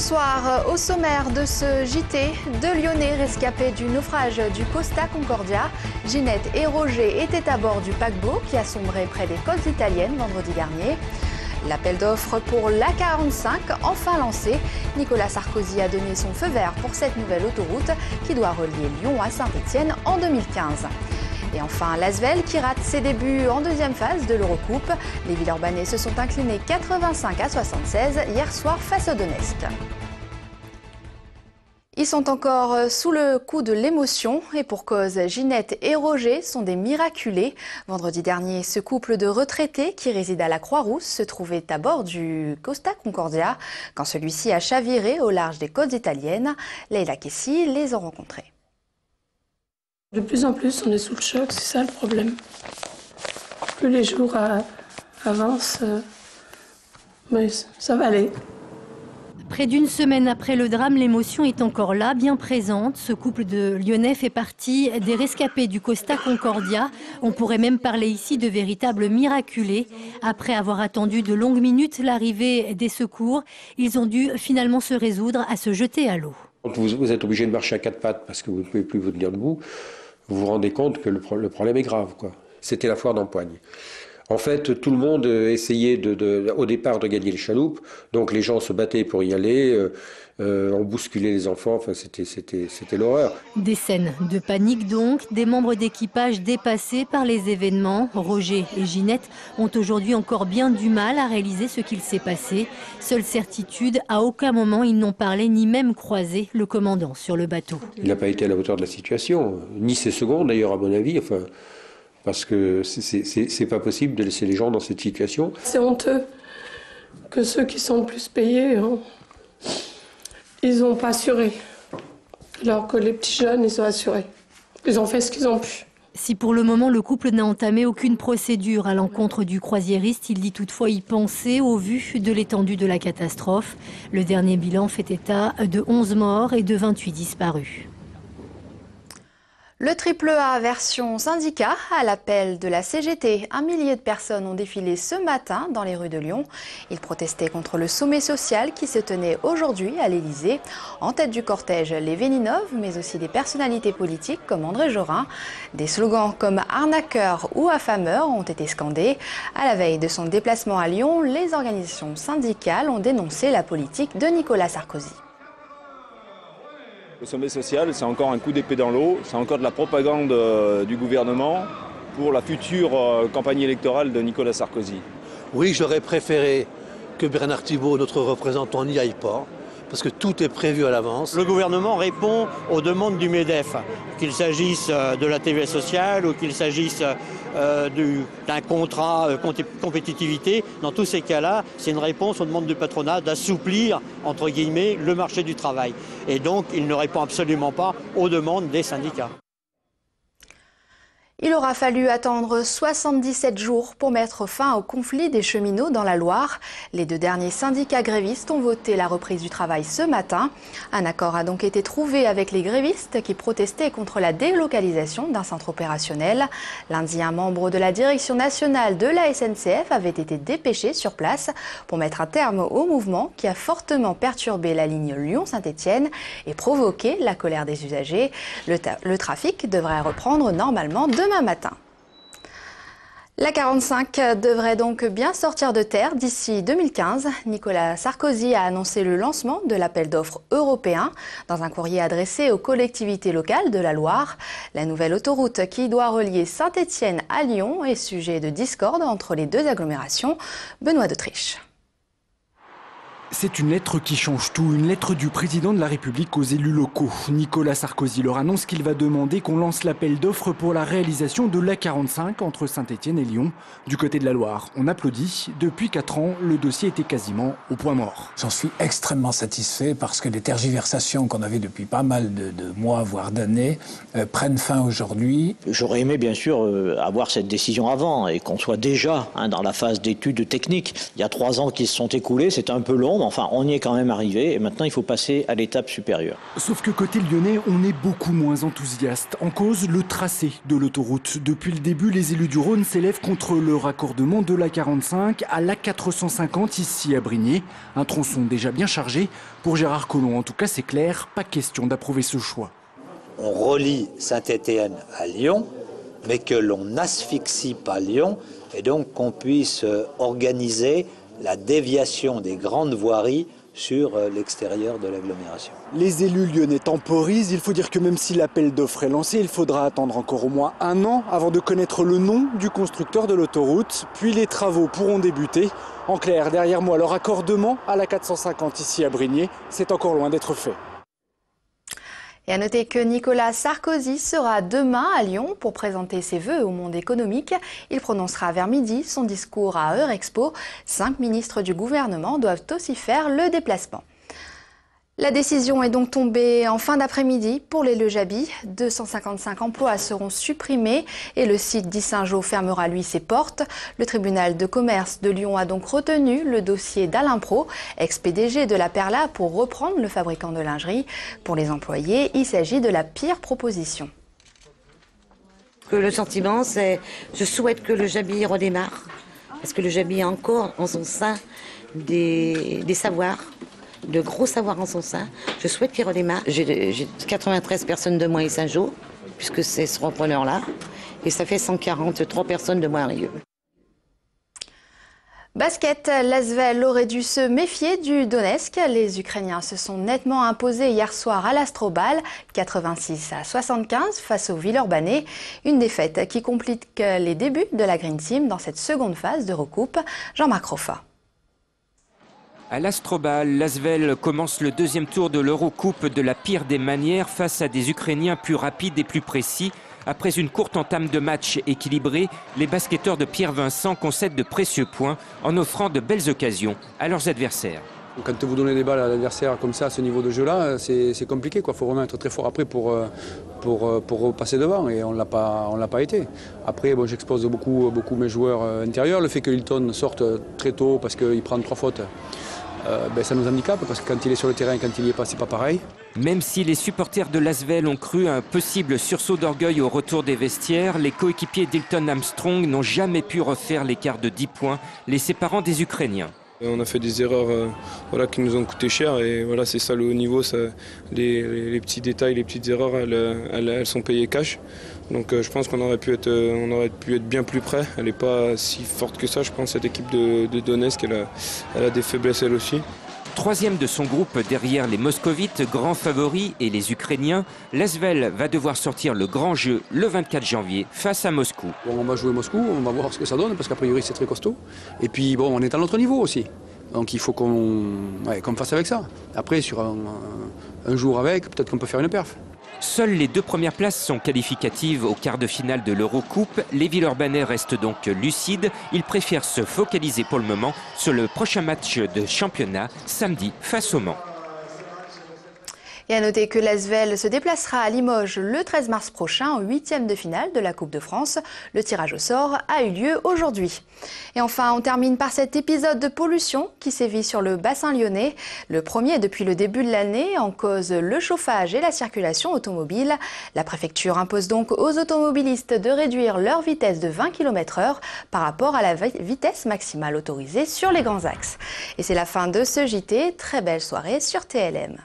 Bonsoir. Au sommaire de ce JT, deux Lyonnais rescapés du naufrage du Costa Concordia. Ginette et Roger étaient à bord du paquebot qui a sombré près des côtes italiennes vendredi dernier. L'appel d'offres pour l'A45 enfin lancé. Nicolas Sarkozy a donné son feu vert pour cette nouvelle autoroute qui doit relier Lyon à Saint-Étienne en 2015. Et enfin, l'Asvel qui rate ses débuts en deuxième phase de l'Eurocoupe. Les Villeurbanais se sont inclinés 85-76 hier soir face au Donetsk. Ils sont encore sous le coup de l'émotion et pour cause, Ginette et Roger sont des miraculés. Vendredi dernier, ce couple de retraités qui réside à la Croix-Rousse se trouvait à bord du Costa Concordia quand celui-ci a chaviré au large des côtes italiennes. Leila Kessi les a rencontrés. De plus en plus, on est sous le choc, c'est ça le problème. Plus les jours avancent, mais ça va aller. Près d'une semaine après le drame, l'émotion est encore là, bien présente. Ce couple de Lyonnais fait partie des rescapés du Costa Concordia. On pourrait même parler ici de véritables miraculés. Après avoir attendu de longues minutes l'arrivée des secours, ils ont dû finalement se résoudre à se jeter à l'eau. Quand vous êtes obligé de marcher à quatre pattes parce que vous ne pouvez plus vous tenir debout, vous vous rendez compte que le problème est grave, quoi. C'était la foire d'empoigne. En fait, tout le monde essayait au départ de gagner les chaloupes, donc les gens se battaient pour y aller, on bousculait les enfants, enfin, c'était l'horreur. Des scènes de panique donc, des membres d'équipage dépassés par les événements. Roger et Ginette ont aujourd'hui encore bien du mal à réaliser ce qu'il s'est passé. Seule certitude, à aucun moment ils n'ont parlé ni même croisé le commandant sur le bateau. Il n'a pas été à la hauteur de la situation, ni ses secondes d'ailleurs à mon avis, enfin... Parce que c'est pas possible de laisser les gens dans cette situation. C'est honteux que ceux qui sont le plus payés, ils n'ont pas assuré. Alors que les petits jeunes, ils ont assuré. Ils ont fait ce qu'ils ont pu. Si pour le moment le couple n'a entamé aucune procédure à l'encontre du croisiériste, il dit toutefois y penser au vu de l'étendue de la catastrophe. Le dernier bilan fait état de 11 morts et de 28 disparus. Le triple A version syndicat à l'appel de la CGT. Un millier de personnes ont défilé ce matin dans les rues de Lyon. Ils protestaient contre le sommet social qui se tenait aujourd'hui à l'Élysée. En tête du cortège, les Véninov, mais aussi des personnalités politiques comme André Jorin. Des slogans comme arnaqueur ou affameur ont été scandés. À la veille de son déplacement à Lyon, les organisations syndicales ont dénoncé la politique de Nicolas Sarkozy. Le sommet social, c'est encore un coup d'épée dans l'eau, c'est encore de la propagande du gouvernement pour la future campagne électorale de Nicolas Sarkozy. Oui, j'aurais préféré que Bernard Thibault, notre représentant, n'y aille pas, parce que tout est prévu à l'avance. Le gouvernement répond aux demandes du MEDEF, qu'il s'agisse de la TVA sociale ou qu'il s'agisse d'un contrat compétitivité. Dans tous ces cas-là, c'est une réponse aux demandes du patronat d'assouplir, entre guillemets, le marché du travail. Et donc, il ne répond absolument pas aux demandes des syndicats. Il aura fallu attendre 77 jours pour mettre fin au conflit des cheminots dans la Loire. Les deux derniers syndicats grévistes ont voté la reprise du travail ce matin. Un accord a donc été trouvé avec les grévistes qui protestaient contre la délocalisation d'un centre opérationnel. Lundi, un membre de la direction nationale de la SNCF avait été dépêché sur place pour mettre un terme au mouvement qui a fortement perturbé la ligne Lyon-Saint-Étienne et provoqué la colère des usagers. Le trafic devrait reprendre normalement demain matin. L'A45 devrait donc bien sortir de terre d'ici 2015. Nicolas Sarkozy a annoncé le lancement de l'appel d'offres européen dans un courrier adressé aux collectivités locales de la Loire. La nouvelle autoroute qui doit relier Saint-Étienne à Lyon est sujet de discorde entre les deux agglomérations. Benoît d'Autriche. C'est une lettre qui change tout, une lettre du président de la République aux élus locaux. Nicolas Sarkozy leur annonce qu'il va demander qu'on lance l'appel d'offres pour la réalisation de l'A45 entre Saint-Étienne et Lyon. Du côté de la Loire, on applaudit. Depuis 4 ans, le dossier était quasiment au point mort. J'en suis extrêmement satisfait parce que les tergiversations qu'on avait depuis pas mal de mois, voire d'années, prennent fin aujourd'hui. J'aurais aimé bien sûr avoir cette décision avant et qu'on soit déjà dans la phase d'études techniques. Il y a 3 ans qui se sont écoulés, c'est un peu long. mais enfin, on y est quand même arrivé et maintenant il faut passer à l'étape supérieure. Sauf que côté lyonnais, on est beaucoup moins enthousiaste. En cause, le tracé de l'autoroute. Depuis le début, les élus du Rhône s'élèvent contre le raccordement de l'A45 à l'A450 ici à Brignais. Un tronçon déjà bien chargé. Pour Gérard Collomb, en tout cas, c'est clair, pas question d'approuver ce choix. On relie Saint-Étienne à Lyon, mais que l'on n'asphyxie pas Lyon et donc qu'on puisse organiser la déviation des grandes voiries sur l'extérieur de l'agglomération. Les élus lyonnais temporisent. Il faut dire que même si l'appel d'offres est lancé, il faudra attendre encore au moins 1 an avant de connaître le nom du constructeur de l'autoroute. Puis les travaux pourront débuter. En clair, derrière moi, le raccordement à la 450 ici à Brignais, c'est encore loin d'être fait. Et à noter que Nicolas Sarkozy sera demain à Lyon pour présenter ses vœux au monde économique. Il prononcera vers midi son discours à Eurexpo. 5 ministres du gouvernement doivent aussi faire le déplacement. La décision est donc tombée en fin d'après-midi pour les Le Jaby. 255 emplois seront supprimés et le site d'Issingeaux fermera lui ses portes. Le tribunal de commerce de Lyon a donc retenu le dossier d'Alain Pro, ex-PDG de la Perla, pour reprendre le fabricant de lingerie. Pour les employés, il s'agit de la pire proposition. Le sentiment, c'est je souhaite que le Jaby redémarre, parce que le Jaby a encore en son sein des savoirs. De gros savoirs en son sein. Je souhaite qu'il redémarre. J'ai 93 personnes de moins à Saint-Jean, puisque c'est ce repreneur-là. Et ça fait 143 personnes de moins à Rieux. Basket, l'Asvel aurait dû se méfier du Donetsk. Les Ukrainiens se sont nettement imposés hier soir à l'Astrobal, 86-75 face aux Villeurbanais. Une défaite qui complique les débuts de la Green Team dans cette seconde phase de recoupe. Jean-Marc Roffa. À l'Astrobal, l'Asvel commence le deuxième tour de l'Eurocoupe de la pire des manières face à des Ukrainiens plus rapides et plus précis. Après une courte entame de match équilibrée, les basketteurs de Pierre Vincent concèdent de précieux points en offrant de belles occasions à leurs adversaires. Quand vous donnez des balles à l'adversaire comme ça, à ce niveau de jeu-là, c'est compliqué. Il faut vraiment être très fort après pour repasser devant et on l'a pas été. Après, bon, j'expose beaucoup mes joueurs intérieurs. Le fait que Hilton sorte très tôt parce qu'il prend 3 fautes, ça nous handicape parce que quand il est sur le terrain et quand il n'y est pas, c'est pas pareil. Même si les supporters de l'Asvel ont cru à un possible sursaut d'orgueil au retour des vestiaires, les coéquipiers d'Hilton Armstrong n'ont jamais pu refaire l'écart de 10 points, les séparant des Ukrainiens. On a fait des erreurs qui nous ont coûté cher et voilà, c'est ça le haut niveau. Les petits détails, les petites erreurs, elles sont payées cash. Donc je pense qu'on aurait pu être bien plus près. Elle n'est pas si forte que ça, je pense, cette équipe de Donetsk. Elle a des faiblesses elle aussi. Troisième de son groupe derrière les Moscovites, grands favoris, et les Ukrainiens, l'Asvel va devoir sortir le grand jeu le 24 janvier face à Moscou. Bon, on va jouer Moscou, on va voir ce que ça donne parce qu'a priori c'est très costaud. Et puis bon, on est à notre niveau aussi. Donc il faut qu'on fasse avec ça. Après, sur un jour avec, peut-être qu'on peut faire une perf. Seules les 2 premières places sont qualificatives au quart de finale de l'Eurocoupe. Les Villeurbanais restent donc lucides. Ils préfèrent se focaliser pour le moment sur le prochain match de championnat, samedi face au Mans. Et à noter que l'Asvel se déplacera à Limoges le 13 mars prochain en 8e de finale de la Coupe de France. Le tirage au sort a eu lieu aujourd'hui. Et enfin, on termine par cet épisode de pollution qui sévit sur le bassin lyonnais. Le premier depuis le début de l'année, en cause le chauffage et la circulation automobile. La préfecture impose donc aux automobilistes de réduire leur vitesse de 20 km/h par rapport à la vitesse maximale autorisée sur les grands axes. Et c'est la fin de ce JT. Très belle soirée sur TLM.